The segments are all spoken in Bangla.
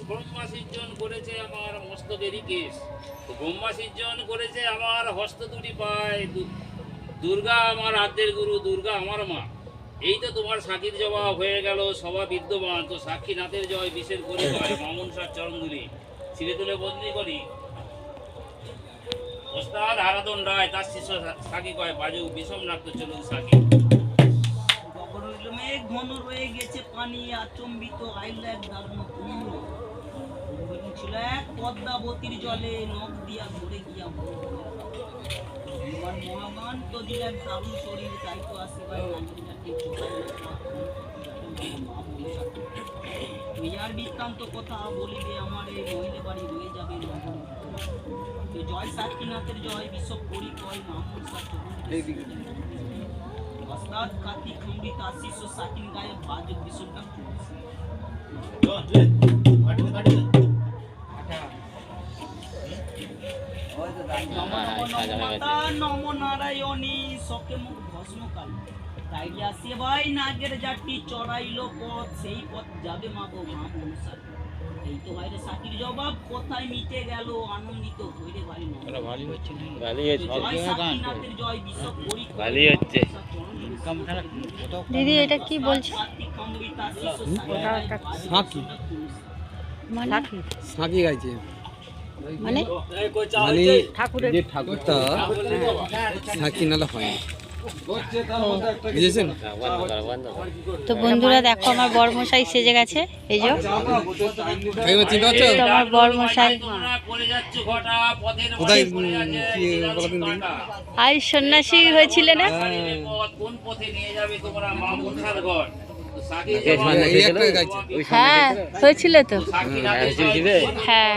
ব্রহ্মা সৃজন করেছে আমার মস্তকেরই কেশ, ব্রহ্মা সৃজন করেছে আমার হস্ত দুটি পায়। দুর্গা আমার আদ্যের গুরু, দুর্গা আমার মা। এই তো তোমার সাক্ষীর জবাব হয়ে গেল সভা বিদ্যমান। তো সাক্ষীনাথের জয় বিশের করি পায়, মামনসার চরণ ধুলি ছিঁড়ে তুলে বদলি করি। ওস্তাদ হারাধন রায় তার শিষ্য সাক্ষী কয়, বাজু বিষম নাট্য চলুন সাক্ষী। মেঘ ঘন রয়ে গেছে পানি, আচম্বিত আইল এক দারুণ কুমড়ো ছিল এক পদ্মাবতীর জলে, নখ দিয়া ধরে গিয়া মহামান তো দিল এক দারুণ শরীর, তাই তো আসিবার মেয়ার বৃত্তান্ত কথা বলিবে আমার, এই মহিলা বাড়ি রয়ে যাবে নগরে। জয় সাক্ষীনাথের জয়, বিশ্বপ করি কয় মামুন ওস্তাদ কার্তিক অমৃত আশিস ও সাকিন গায়ে বাজক বিশ্বকাপ নম নারায়ণী সকে মুখ ভস্মকাল, তাই আসে ভাই নাগের জাতি চড়াইলো পথ, সেই পথ যাবে মাগো মা অনুসার। এই তো বাইরে সাকির জবাব কোথায় মিটে গেল, আনন্দিত হইরে ভাই না ভালো হচ্ছে না, ভালো হচ্ছে জয় বিশ্বপ করি ভালো হচ্ছে। দিদি এটা কি বলছে? সাঁকি গাইছে মানে মানে যে ঠাকুরটা সাঁকি নালে হয় না, বুঝেছেন? তো বন্ধুরা দেখো আমার বড়মশাই সেজে গেছে, এই যে চিন্তা হচ্ছে আমার বড়মশাই কোথায় আজ সন্ন্যাসী হয়েছিল না? কোন পথে নিয়ে যাবে তোমরা মা মনসার ঘর? হ্যাঁ হয়েছিল তো, হ্যাঁ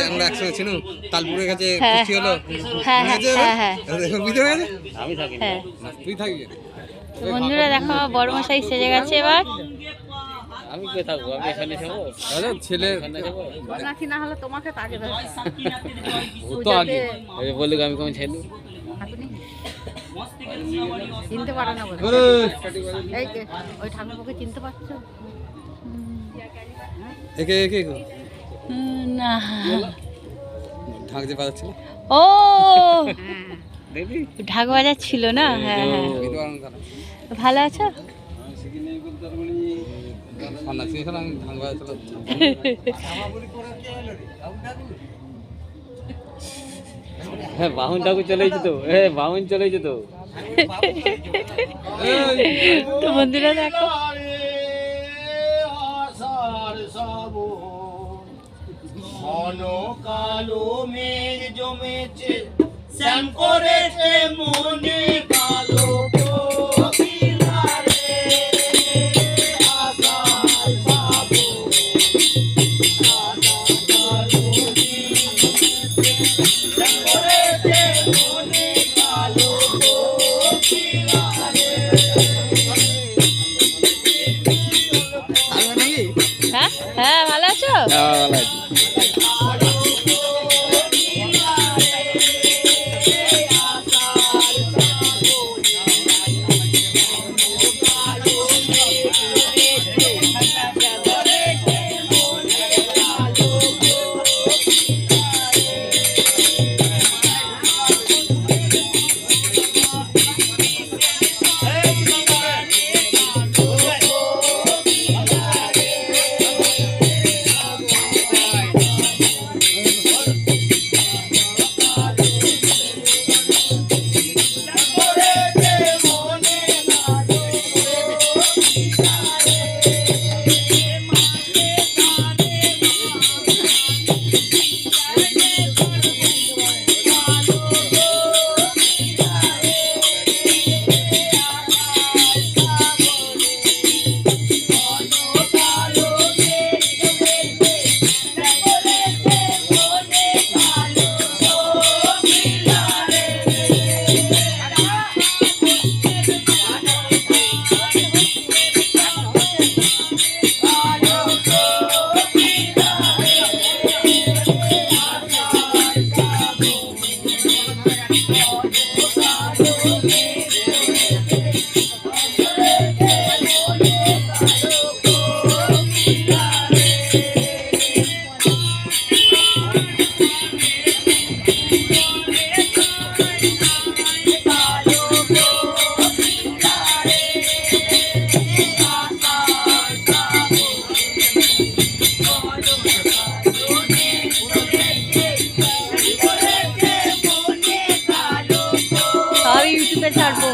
আমরা একসঙ্গে ছিল, তালপুরের কাছে কুস্তি হলো। হ্যাঁ হ্যাঁ হ্যাঁ হ্যাঁ তুই থাকবি। বন্ধুরা দেখো আমার বড়মশাই সেজে গেছে এবার। আমি কে থাকবো? আমি এখানে থাকবো। আরে ছেলে নাকি না হলে তোমাকে তো আগে তো আগে বললি আমি কেমন ছেলে চিনতে পারো না বলে, এই যে ওই ঠাকুরকে চিনতে পারছো একে একে না? ঢাক যে বাজাচ্ছিল, ও ঢাক বাজাচ্ছিল না? হ্যাঁ হ্যাঁ ভালো আছো? হ্যাঁ বাহন ঠাকুর চলেছে তো, হ্যাঁ বাহন চলেছে তো। তো বন্ধুরা দেখো কালো মেঘ জমেছে, শ্যাম করেছে মনে কালো হ্যাঁ হ্যাঁ ভালো আছো? টিপে ছাড়বো।